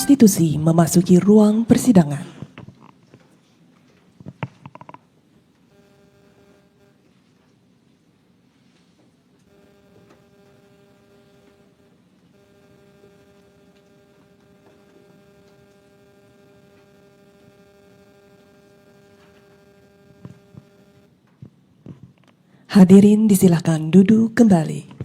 Konstitusi memasuki ruang persidangan. Hadirin disilakan duduk kembali.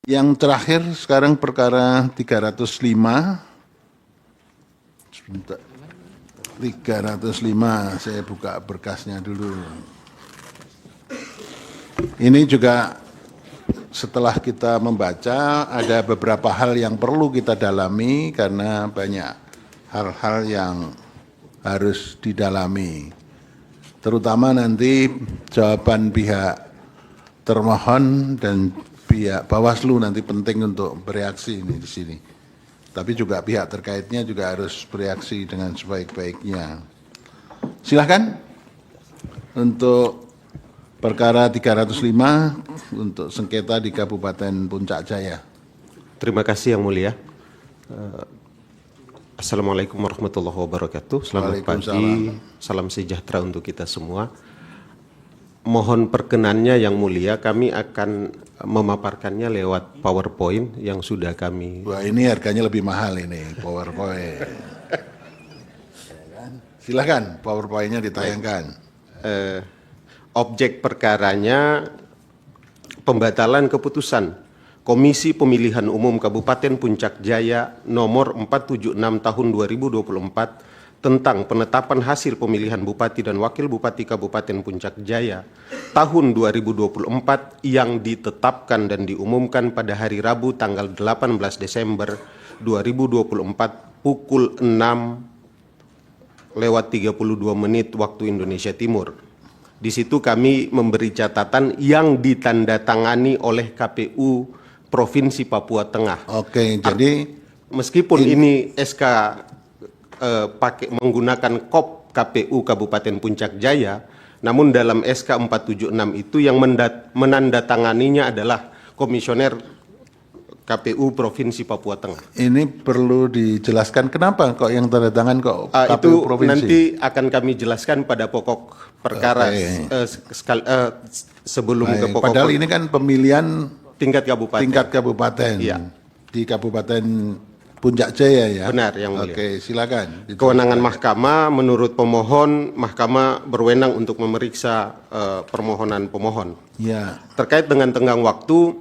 Yang terakhir sekarang perkara 305. Sebentar. 305, saya buka berkasnya dulu. Ini juga setelah kita membaca ada beberapa hal yang perlu kita dalami karena banyak hal-hal yang harus didalami. Terutama nanti jawaban pihak termohon dan pihak Bawaslu nanti penting untuk bereaksi ini di sini. Tapi juga pihak terkaitnya juga harus bereaksi dengan sebaik-baiknya. Silakan untuk perkara 305 untuk sengketa di Kabupaten Puncak Jaya. Terima kasih Yang Mulia. Assalamualaikum warahmatullahi wabarakatuh. Selamat pagi, salam sejahtera untuk kita semua. Mohon perkenannya Yang Mulia, kami akan memaparkannya lewat PowerPoint yang sudah kami... Wah, ini harganya lebih mahal ini, PowerPoint. Silakan, PowerPoint-nya ditayangkan. Objek perkaranya pembatalan keputusan Komisi Pemilihan Umum Kabupaten Puncak Jaya nomor 476 tahun 2024 tentang penetapan hasil pemilihan Bupati dan Wakil Bupati Kabupaten Puncak Jaya tahun 2024 yang ditetapkan dan diumumkan pada hari Rabu tanggal 18 Desember 2024 pukul 6:32 waktu Indonesia Timur. Di situ kami memberi catatan yang ditandatangani oleh KPU Provinsi Papua Tengah. Oke, jadi meskipun ini SK menggunakan KOP KPU Kabupaten Puncak Jaya, namun dalam SK 476 itu yang menandatanganinya adalah Komisioner KPU Provinsi Papua Tengah. Ini perlu dijelaskan kenapa kok yang tanda tangan kok KPU itu Provinsi? Nanti akan kami jelaskan pada pokok perkara sebelum ke pokok. Padahal ini kan pemilihan tingkat kabupaten. Iya. Di Kabupaten Puncak Jaya ya. Benar Yang Mulia. Oke, silakan. Kewenangan mahkamah menurut pemohon, mahkamah berwenang untuk memeriksa permohonan pemohon. Ya. Terkait dengan tenggang waktu,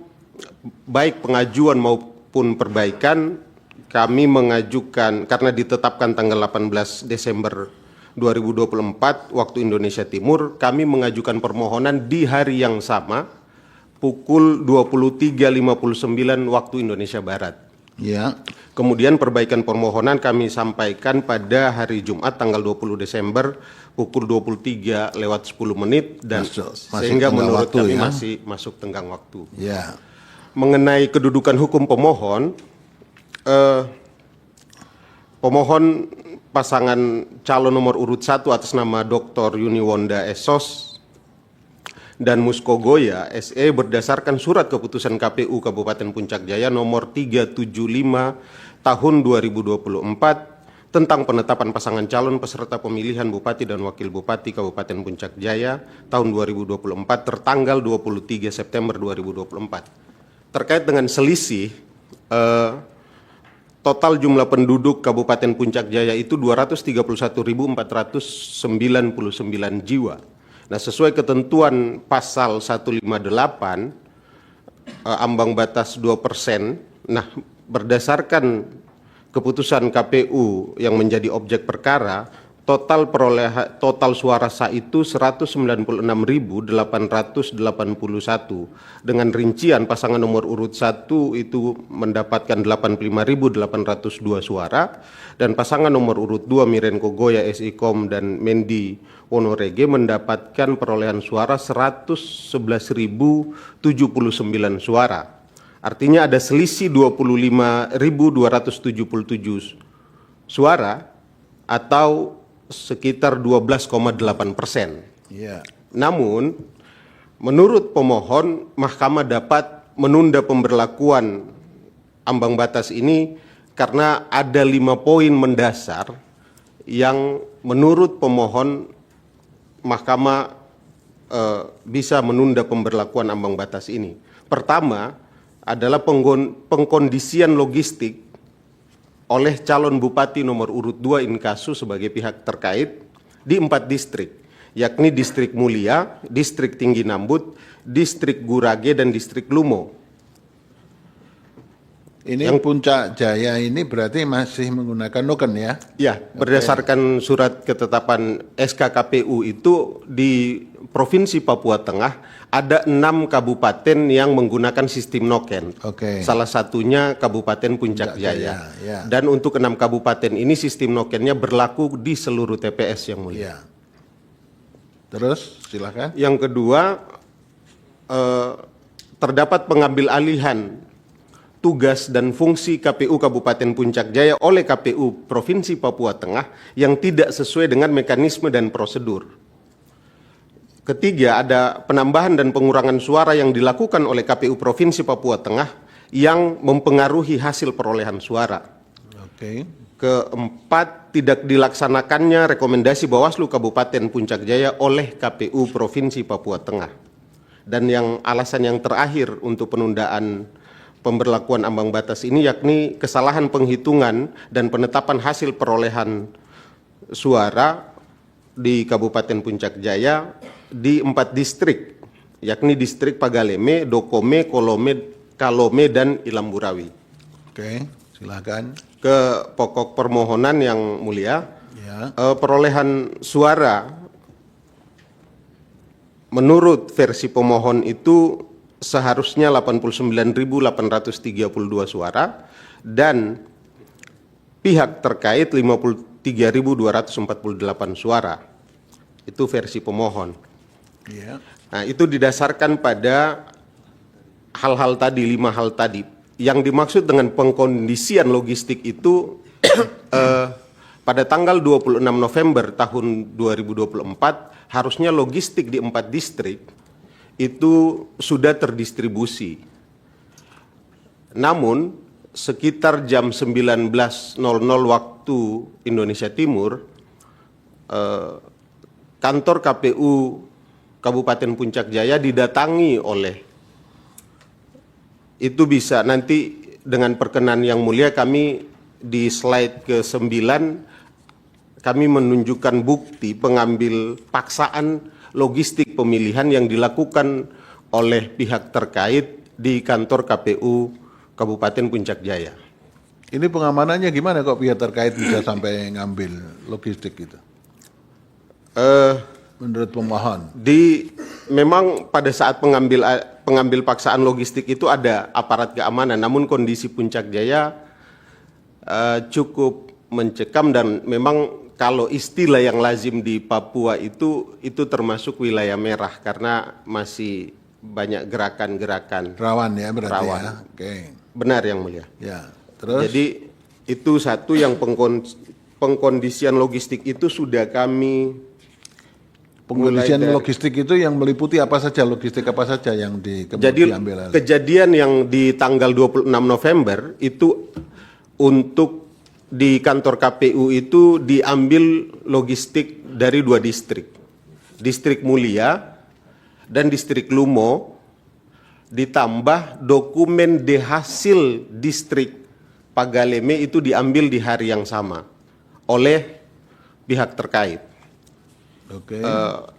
baik pengajuan maupun perbaikan, kami mengajukan karena ditetapkan tanggal 18 Desember 2024 waktu Indonesia Timur, kami mengajukan permohonan di hari yang sama pukul 23.59 waktu Indonesia Barat. Ya. Kemudian perbaikan permohonan kami sampaikan pada hari Jumat tanggal 20 Desember pukul 23:10 dan sehingga menurut kami ya? masih masuk tenggang waktu. Ya. Mengenai kedudukan hukum pemohon, pemohon pasangan calon nomor urut 1 atas nama Dr. Yuniwonda Esos dan Musko Goya SE berdasarkan surat keputusan KPU Kabupaten Puncak Jaya nomor 375 tahun 2024 tentang penetapan pasangan calon peserta pemilihan Bupati dan Wakil Bupati Kabupaten Puncak Jaya tahun 2024 tertanggal 23 September 2024. Terkait dengan selisih, total jumlah penduduk Kabupaten Puncak Jaya itu 231.499 jiwa. Nah, sesuai ketentuan pasal 158 ambang batas 2%. Nah, berdasarkan keputusan KPU yang menjadi objek perkara, total suara sah itu 196.881 dengan rincian pasangan nomor urut 1 itu mendapatkan 85.802 suara dan pasangan nomor urut 2 Mirenko Goya SIKOM dan Mendi Wonorege mendapatkan perolehan suara 111.079 suara. Artinya ada selisih 25.277 suara atau sekitar 12,8%. Ya. Namun, menurut pemohon, mahkamah dapat menunda pemberlakuan ambang batas ini karena ada 5 poin mendasar yang menurut pemohon Mahkamah bisa menunda pemberlakuan ambang batas ini. Pertama adalah pengkondisian logistik oleh calon bupati nomor urut 2 Inkasu sebagai pihak terkait di 4 distrik, yakni Distrik Mulia, Distrik Tinggi Nambut, Distrik Gurage, dan Distrik Lumo. Ini Puncak Jaya ini berarti masih menggunakan noken ya? Ya, berdasarkan surat ketetapan SK KPU itu di Provinsi Papua Tengah ada 6 kabupaten yang menggunakan sistem noken. Oke. Salah satunya Kabupaten Puncak Jaya. ya. Dan untuk 6 kabupaten ini sistem nokennya berlaku di seluruh TPS yang mulia. Iya. Terus silakan. Yang kedua, terdapat pengambil alihan tugas dan fungsi KPU Kabupaten Puncak Jaya oleh KPU Provinsi Papua Tengah yang tidak sesuai dengan mekanisme dan prosedur. Ketiga, ada penambahan dan pengurangan suara yang dilakukan oleh KPU Provinsi Papua Tengah yang mempengaruhi hasil perolehan suara. Oke. Keempat, tidak dilaksanakannya rekomendasi Bawaslu Kabupaten Puncak Jaya oleh KPU Provinsi Papua Tengah. Dan yang alasan yang terakhir untuk penundaan pemberlakuan ambang batas ini yakni kesalahan penghitungan dan penetapan hasil perolehan suara di Kabupaten Puncak Jaya di 4 distrik, yakni Distrik Pagaleme, Dokome, Kalome, dan Ilamburawi. Oke, silakan. Ke pokok permohonan yang mulia, Ya. Perolehan suara menurut versi pemohon itu seharusnya 89.832 suara dan pihak terkait 53.248 suara. Itu versi pemohon. Iya. Nah, itu didasarkan pada hal-hal tadi, 5 hal tadi. Yang dimaksud dengan pengkondisian logistik itu pada tanggal 26 November tahun 2024 harusnya logistik di 4 distrik itu sudah terdistribusi. Namun sekitar jam 19.00 waktu Indonesia Timur, kantor KPU Kabupaten Puncak Jaya didatangi oleh, itu bisa nanti dengan perkenan yang mulia kami di slide ke-9 kami menunjukkan bukti pengambil paksaan logistik pemilihan yang dilakukan oleh pihak terkait di kantor KPU Kabupaten Puncak Jaya. Ini pengamanannya gimana kok pihak terkait bisa sampai ngambil logistik itu? Menurut pemohon. Memang pada saat pengambil paksaan logistik itu ada aparat keamanan, namun kondisi Puncak Jaya cukup mencekam dan memang kalau istilah yang lazim di Papua itu termasuk wilayah merah karena masih banyak gerakan-gerakan Rawan ya berarti rawan. ya. Oke. Benar yang mulia. Ya. Terus Jadi itu satu yang pengkondisian logistik itu sudah kami pengkondisian mulai dari- logistik itu yang meliputi apa saja, logistik apa saja yang Jadi diambil alih? kejadian yang di tanggal 26 November itu untuk di kantor KPU itu diambil logistik dari 2 distrik. Distrik Mulia dan Distrik Lumo ditambah dokumen hasil distrik Pagaleme itu diambil di hari yang sama oleh pihak terkait. Oke.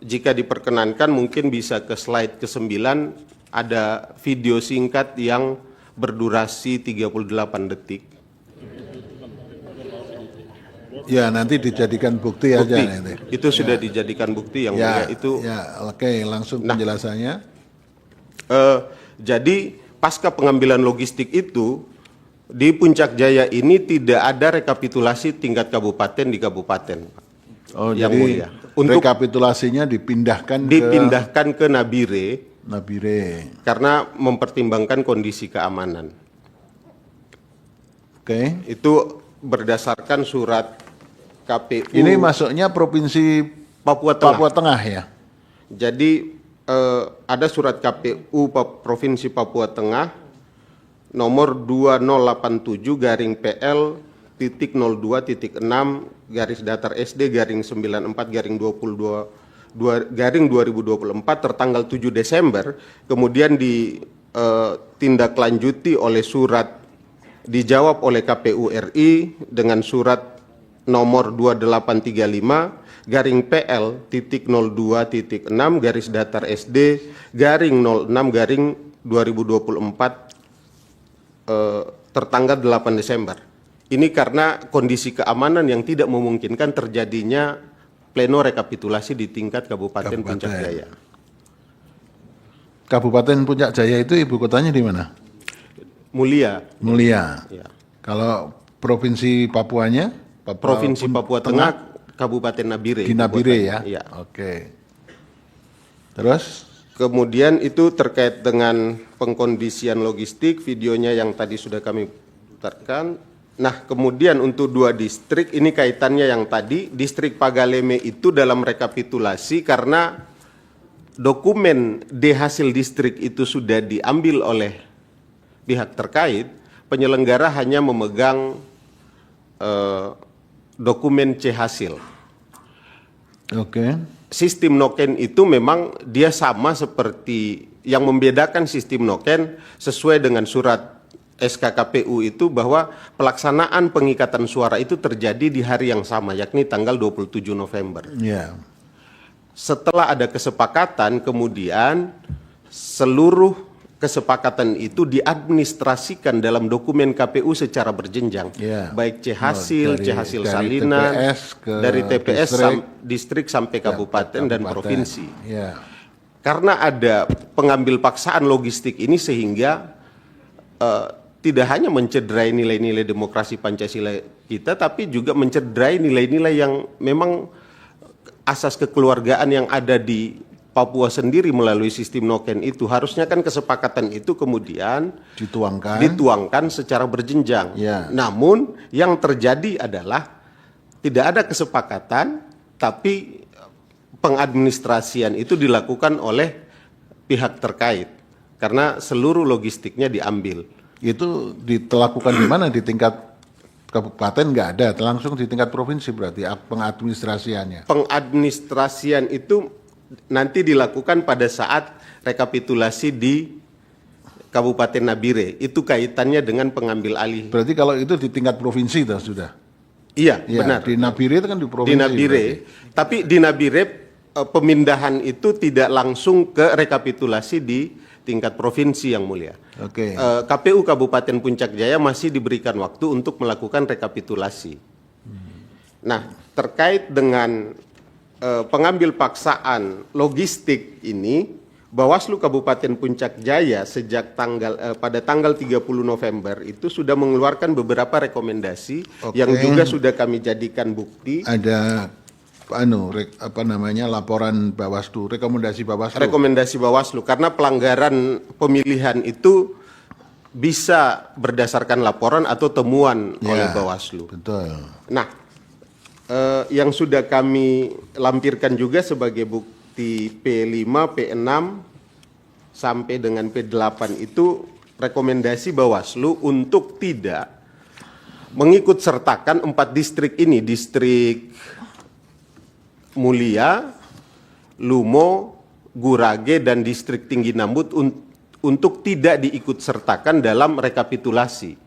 Jika diperkenankan mungkin bisa ke slide ke-9 ada video singkat yang berdurasi 38 detik. Ya, nanti dijadikan bukti aja Bukti. nanti. Itu sudah dijadikan bukti yang Ya, mulia itu. ya, oke, langsung penjelasannya. Jadi pasca pengambilan logistik itu di Puncak Jaya ini tidak ada rekapitulasi tingkat kabupaten di kabupaten. Oh, Yang jadi mulia. Untuk- rekapitulasinya dipindahkan Dipindahkan ke Nabire ke Nabire. karena mempertimbangkan kondisi keamanan. Oke. Itu berdasarkan surat KPU Ini masuknya provinsi Papua Tengah. Papua Tengah ya. Jadi ada surat KPU Provinsi Papua Tengah nomor 2087 garing PL titik 02.6 garis datar SD garing 94 garing garing 2024 tertanggal 7 Desember, kemudian ditindaklanjuti oleh surat dijawab oleh KPU RI dengan surat nomor 2835 garing PL titik 02.6 garis datar SD garing 06 garing 2024 tertanggal 8 Desember. Ini karena kondisi keamanan yang tidak memungkinkan terjadinya pleno rekapitulasi di tingkat Kabupaten Puncak Jaya. Kabupaten Puncak Jaya itu ibu kotanya di mana? Mulia. Mulia. Ya. Kalau provinsi Papuanya? Provinsi Papua Tengah, Kabupaten Nabire. Di Nabire ya? Iya. Oke. Terus? Kemudian itu terkait dengan pengkondisian logistik, videonya yang tadi sudah kami putarkan. Nah, kemudian untuk 2 distrik, ini kaitannya yang tadi, distrik Pagaleme itu dalam rekapitulasi karena dokumen D hasil distrik itu sudah diambil oleh pihak terkait, penyelenggara hanya memegang dokumen C hasil. Oke. Sistem noken itu memang dia sama seperti yang membedakan sistem noken sesuai dengan surat SKKPU itu bahwa pelaksanaan pengikatan suara itu terjadi di hari yang sama, yakni tanggal 27 November. Ya. Setelah ada kesepakatan, kemudian seluruh kesepakatan itu diadministrasikan dalam dokumen KPU secara berjenjang, baik C hasil, C hasil salinan, dari TPS distrik sampai kabupaten dan provinsi. Ya. Karena ada pengambil paksaan logistik ini sehingga tidak hanya mencederai nilai-nilai demokrasi Pancasila kita, tapi juga mencederai nilai-nilai yang memang asas kekeluargaan yang ada di Papua sendiri melalui sistem noken itu. Harusnya kan kesepakatan itu kemudian dituangkan secara berjenjang. Ya. Namun yang terjadi adalah tidak ada kesepakatan, tapi pengadministrasian itu dilakukan oleh pihak terkait karena seluruh logistiknya diambil. Itu dilakukan di mana? Di tingkat kabupaten nggak ada, langsung di tingkat provinsi berarti pengadministrasiannya. Pengadministrasian itu nanti dilakukan pada saat rekapitulasi di Kabupaten Nabire. Itu kaitannya dengan pengambil alih. Berarti kalau itu di tingkat provinsi sudah? Iya, Ya, benar. di Nabire itu kan di provinsi. Di Nabire, tapi di Nabire pemindahan itu tidak langsung ke rekapitulasi di tingkat provinsi yang mulia. Oke. KPU Kabupaten Puncak Jaya masih diberikan waktu untuk melakukan rekapitulasi. Nah, terkait dengan pengambil paksaan logistik ini, Bawaslu Kabupaten Puncak Jaya sejak pada tanggal 30 November itu sudah mengeluarkan beberapa rekomendasi yang juga sudah kami jadikan bukti. Ada laporan Bawaslu, rekomendasi Bawaslu. Rekomendasi Bawaslu karena pelanggaran pemilihan itu bisa berdasarkan laporan atau temuan oleh Bawaslu. Betul. Nah, yang sudah kami lampirkan juga sebagai bukti P5, P6 sampai dengan P8 itu rekomendasi Bawaslu untuk tidak mengikut sertakan 4 distrik ini, distrik Mulia, Lumo, Gurage, dan distrik Tinggi Nambut untuk tidak diikut sertakan dalam rekapitulasi.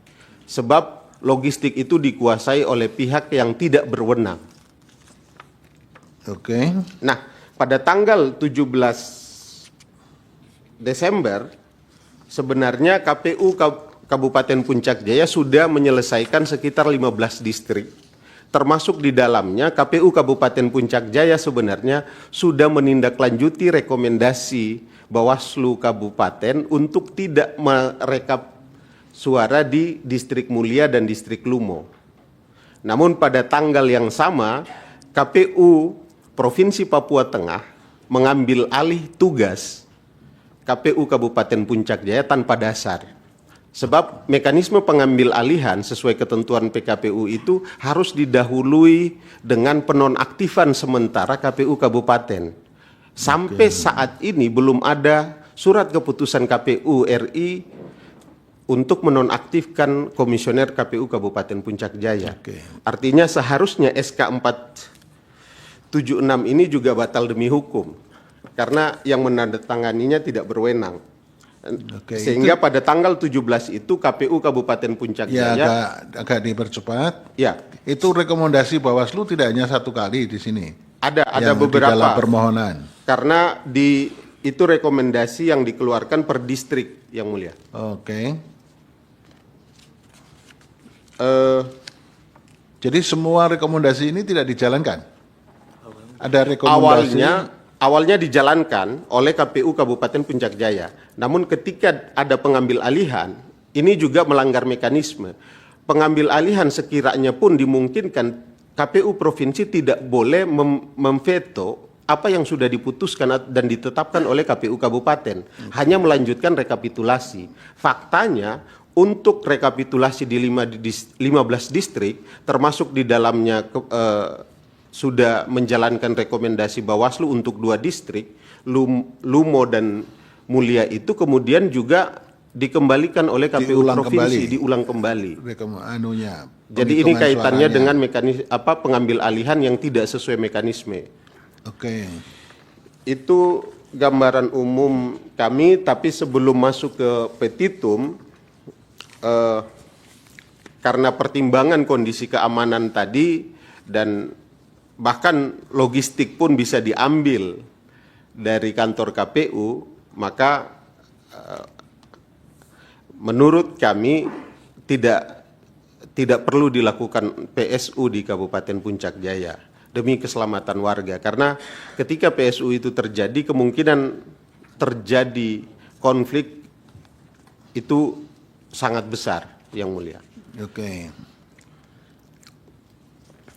Sebab logistik itu dikuasai oleh pihak yang tidak berwenang. Oke. Nah, pada tanggal 17 Desember, sebenarnya KPU Kabupaten Puncak Jaya sudah menyelesaikan sekitar 15 distrik. Termasuk di dalamnya KPU Kabupaten Puncak Jaya sebenarnya sudah menindaklanjuti rekomendasi Bawaslu Kabupaten untuk tidak merekap suara di distrik Mulia dan distrik Lumo. Namun pada tanggal yang sama, KPU Provinsi Papua Tengah mengambil alih tugas KPU Kabupaten Puncak Jaya tanpa dasar. Sebab mekanisme pengambil alihan sesuai ketentuan PKPU itu harus didahului dengan penonaktifan sementara KPU Kabupaten. Sampai saat ini belum ada surat keputusan KPU RI untuk menonaktifkan komisioner KPU Kabupaten Puncak Jaya. Oke. Artinya seharusnya SK 476 ini juga batal demi hukum karena yang menandatanganinya tidak berwenang. Oke, Sehingga pada tanggal 17 itu KPU Kabupaten Puncak Ya Jaya agak dipercepat. ya Itu rekomendasi Bawaslu tidak hanya satu kali di sini. ada Yang di dalam beberapa permohonan. karena itu rekomendasi yang dikeluarkan per distrik yang mulia. Oke. Jadi semua rekomendasi ini tidak dijalankan. Ada rekomendasi. Awalnya dijalankan oleh KPU Kabupaten Puncak Jaya. Namun ketika ada pengambil alihan, ini juga melanggar mekanisme. Pengambil alihan sekiranya pun dimungkinkan KPU provinsi tidak boleh memveto apa yang sudah diputuskan dan ditetapkan oleh KPU Kabupaten. Hanya melanjutkan rekapitulasi. Faktanya untuk rekapitulasi di 15 distrik, termasuk di dalamnya sudah menjalankan rekomendasi Bawaslu untuk 2 distrik, Lumo dan Mulia itu kemudian juga dikembalikan oleh KPU provinsi, diulang kembali. Jadi ini kaitannya dengan mekanisme pengambil alihan yang tidak sesuai mekanisme. Oke. Itu gambaran umum kami, tapi sebelum masuk ke petitum, karena pertimbangan kondisi keamanan tadi dan bahkan logistik pun bisa diambil dari kantor KPU, maka menurut kami tidak perlu dilakukan PSU di Kabupaten Puncak Jaya demi keselamatan warga, karena ketika PSU itu terjadi kemungkinan terjadi konflik itu sangat besar yang mulia. Oke.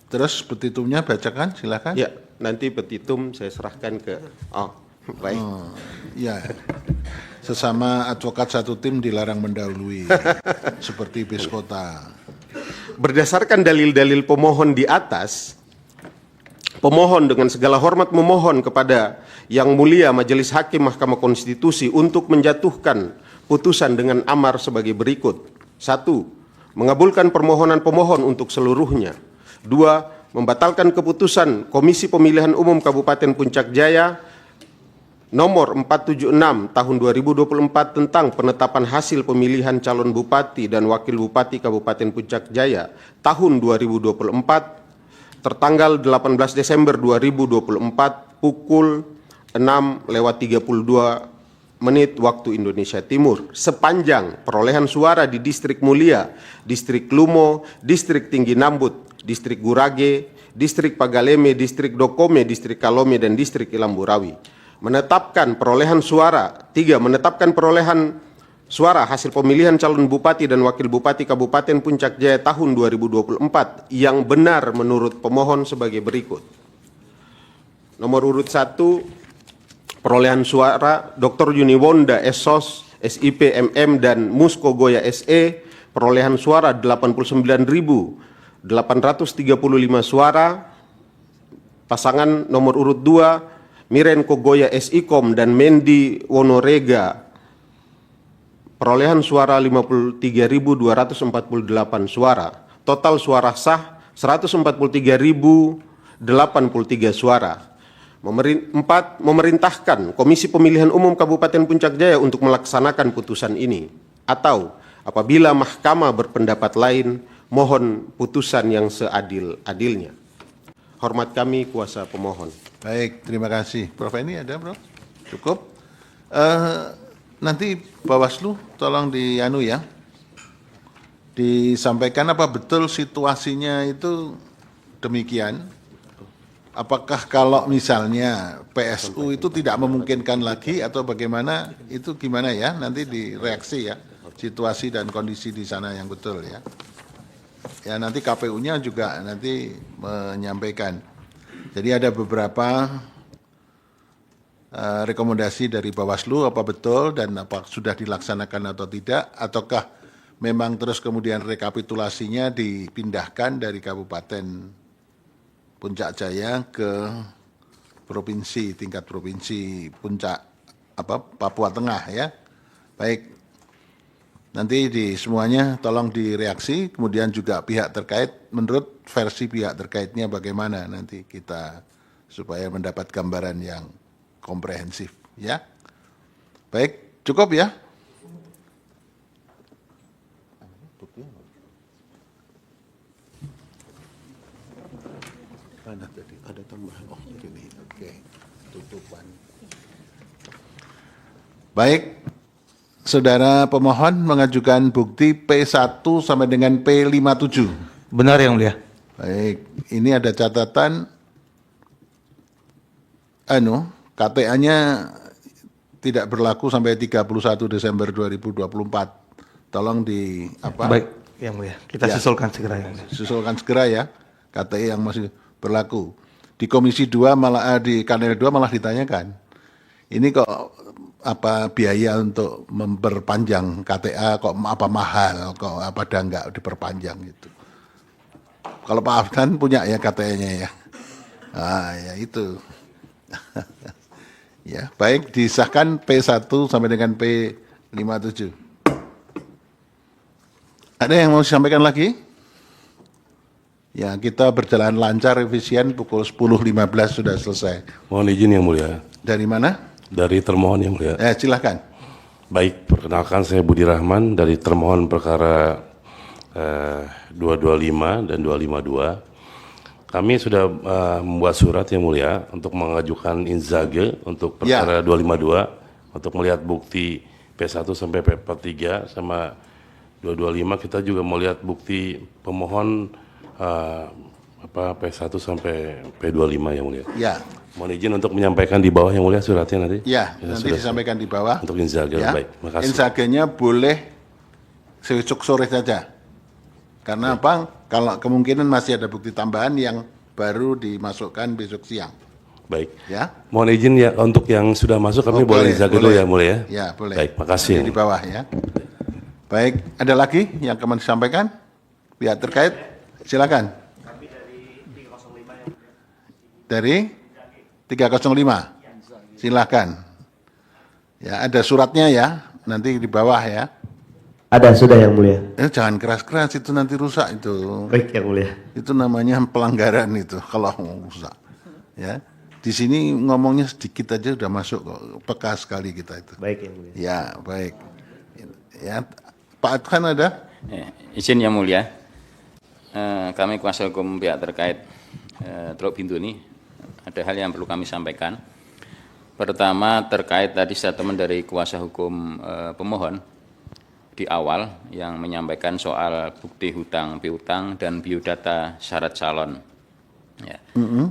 Terus petitumnya bacakan, silakan. Ya, nanti petitum saya serahkan ke baik. Ya. Sesama advokat satu tim dilarang mendahului seperti bis kota. Berdasarkan dalil-dalil pemohon di atas, pemohon dengan segala hormat memohon kepada Yang Mulia Majelis Hakim Mahkamah Konstitusi untuk menjatuhkan putusan dengan amar sebagai berikut. 1. Mengabulkan permohonan pemohon untuk seluruhnya. 2. Membatalkan keputusan Komisi Pemilihan Umum Kabupaten Puncak Jaya nomor 476 tahun 2024 tentang penetapan hasil pemilihan calon bupati dan wakil bupati Kabupaten Puncak Jaya tahun 2024 tertanggal 18 Desember 2024 pukul 6:32 waktu Indonesia Timur sepanjang perolehan suara di Distrik Mulia, Distrik Lumo, Distrik Tinggi Nambut, Distrik Gurage, Distrik Pagaleme, Distrik Dokome, Distrik Kalome, dan Distrik Ilamburawi. Menetapkan perolehan suara. 3. Menetapkan perolehan suara hasil pemilihan calon bupati dan wakil bupati Kabupaten Puncak Jaya tahun 2024 yang benar menurut pemohon sebagai berikut. Nomor urut 1, perolehan suara Dr. Yuniwonda Esos, SIP MM dan Musko Goya SE, perolehan suara 89.835 suara. Pasangan nomor urut 2, Miren Kogoya SIKOM dan Mendi Wonorega, perolehan suara 53.248 suara. Total suara sah 143.083 suara. 4. Memerintahkan Komisi Pemilihan Umum Kabupaten Puncak Jaya untuk melaksanakan putusan ini. Atau apabila mahkamah berpendapat lain, mohon putusan yang seadil-adilnya. Hormat kami kuasa pemohon. Baik, terima kasih. Prof. Eni ada, Prof? Cukup. Nanti Bawaslu tolong disampaikan apa betul situasinya itu demikian. Apakah kalau misalnya PSU itu tidak memungkinkan lagi atau bagaimana, itu gimana ya? Nanti direaksi ya, situasi dan kondisi di sana yang betul ya. Ya nanti KPU-nya juga nanti menyampaikan. Jadi ada beberapa rekomendasi dari Bawaslu apa betul dan apa sudah dilaksanakan atau tidak, ataukah memang terus kemudian rekapitulasinya dipindahkan dari Kabupaten Puncak Jaya ke provinsi, tingkat provinsi puncak Papua Tengah ya. Baik. Nanti di semuanya tolong direaksi, kemudian juga pihak terkait, menurut versi pihak terkaitnya bagaimana nanti kita supaya mendapat gambaran yang komprehensif ya. Baik, cukup ya. Mana tadi? Ada tambahan. Oh, ini. Oke. Tutupan. Baik. Saudara pemohon mengajukan bukti P1 sampai dengan P57. Benar Yang Mulia. Baik, ini ada catatan KTA-nya tidak berlaku sampai 31 Desember 2024. Tolong di Baik, Yang Mulia. Kita Ya. susulkan segera Yang Mulia. Susulkan segera ya KTI yang masih berlaku. Di Komisi 2 malah di Kanal 2 malah ditanyakan. Ini kok biaya untuk memperpanjang KTA kok mahal, kok pada enggak diperpanjang gitu. Kalau Pak Afdan punya ya KTA-nya ya. Ya itu. Ya, baik disahkan P1 sampai dengan P57. Ada yang mau disampaikan lagi? Ya, kita berjalan lancar, efisien, pukul 10.15 sudah selesai. Mohon izin Yang Mulia. Dari mana? Dari termohon Yang Mulia. Silakan. Baik, perkenalkan saya Budi Rahman dari termohon perkara 225 dan 252. Kami sudah membuat surat Yang Mulia untuk mengajukan inzage untuk perkara 252 untuk melihat bukti P1 sampai P43 sama 225. Kita juga melihat bukti pemohon P1 sampai P25 Yang Mulia. Ya. Mohon izin untuk menyampaikan di bawah Yang Mulia suratnya nanti. Ya, nanti sudah disampaikan di bawah. untuk inzage. Ya. Baik, makasih. Inzagenya boleh besok sore saja. Karena apa? Kalau kemungkinan masih ada bukti tambahan yang baru dimasukkan besok siang. Baik. Ya. Mohon izin ya untuk yang sudah masuk kami boleh inzage dulu ya Mulia ya. Ya, boleh. Baik, makasih. Nanti di bawah ya. Baik, ada lagi yang akan disampaikan? Pihak terkait, silakan. Dari 305. Silakan. Ya, ada suratnya ya, nanti di bawah ya. Ada, sudah Yang Mulia. Jangan keras-keras, itu nanti rusak itu. Baik Yang Mulia. Itu namanya pelanggaran itu kalau rusak. Ya. Di sini ngomongnya sedikit aja sudah masuk kok. Peka sekali kita itu. Baik Yang Mulia. Ya, baik. Ya, Pak Adhan ada? Izin Yang Mulia, kami kuasa hukum pihak terkait Teluk Bintu ini ada hal yang perlu kami sampaikan. Pertama terkait tadi statement dari kuasa hukum pemohon di awal yang menyampaikan soal bukti hutang piutang dan biodata syarat calon. Ya.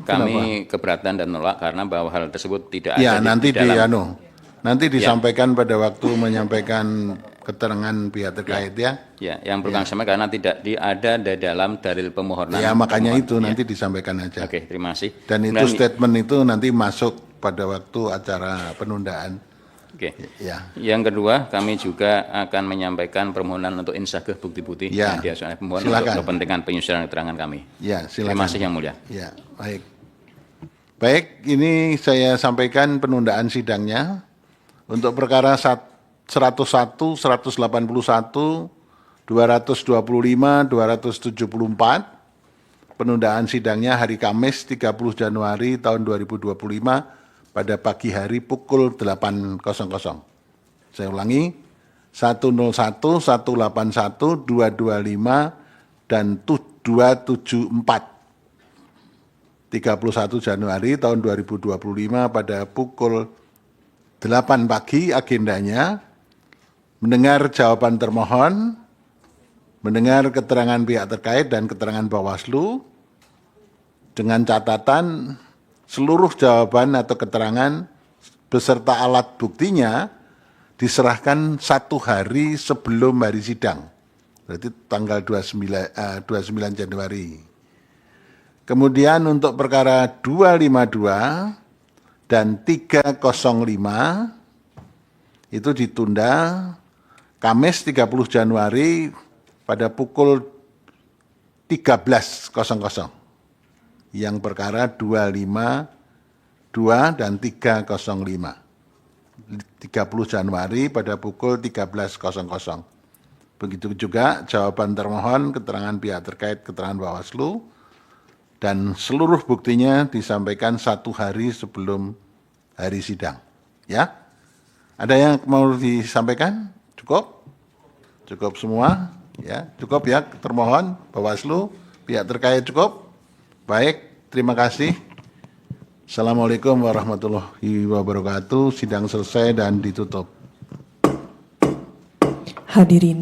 Kami keberatan dan menolak karena bahwa hal tersebut tidak Ya, ada nanti di dalam. nanti disampaikan pada waktu menyampaikan keterangan pihak terkait ya. Ya, yang perlu kami sampaikan karena tidak ada di dalam dalil pemohonan. Ya, makanya pemohon. itu nanti disampaikan aja. Oke, terima kasih. Dan itu statement itu nanti masuk pada waktu acara penundaan. Oke. Ya. Yang kedua, kami juga akan menyampaikan permohonan untuk insageh bukti-bukti Ya. yang diajukan oleh pemohon Silakan. untuk kepentingan penyusunan keterangan kami. Ya, silakan. Terima kasih Yang Mulia. Ya, baik. Baik, ini saya sampaikan penundaan sidangnya untuk perkara 101, 181, 225, 274. Penundaan sidangnya hari Kamis 30 Januari tahun 2025 pada pagi hari pukul 8.00. Saya ulangi, 101, 181, 225, dan 274. 31 Januari tahun 2025 pada pukul 8 pagi agendanya mendengar jawaban termohon, mendengar keterangan pihak terkait dan keterangan Bawaslu dengan catatan seluruh jawaban atau keterangan beserta alat buktinya diserahkan 1 hari sebelum hari sidang. Berarti tanggal 29 Januari. Kemudian untuk perkara 252 dan 305 itu ditunda Kamis 30 Januari pada pukul 13.00. Yang perkara 25 dan 3.05. 30 Januari pada pukul 13.00. Begitu juga jawaban termohon, keterangan pihak terkait, keterangan Bawaslu, dan seluruh buktinya disampaikan 1 hari sebelum hari sidang. Ya, ada yang mau disampaikan? Cukup? Cukup semua? Ya, cukup ya termohon, Bawaslu, pihak terkait cukup? Baik, terima kasih. Assalamualaikum warahmatullahi wabarakatuh. Sidang selesai dan ditutup. Hadirin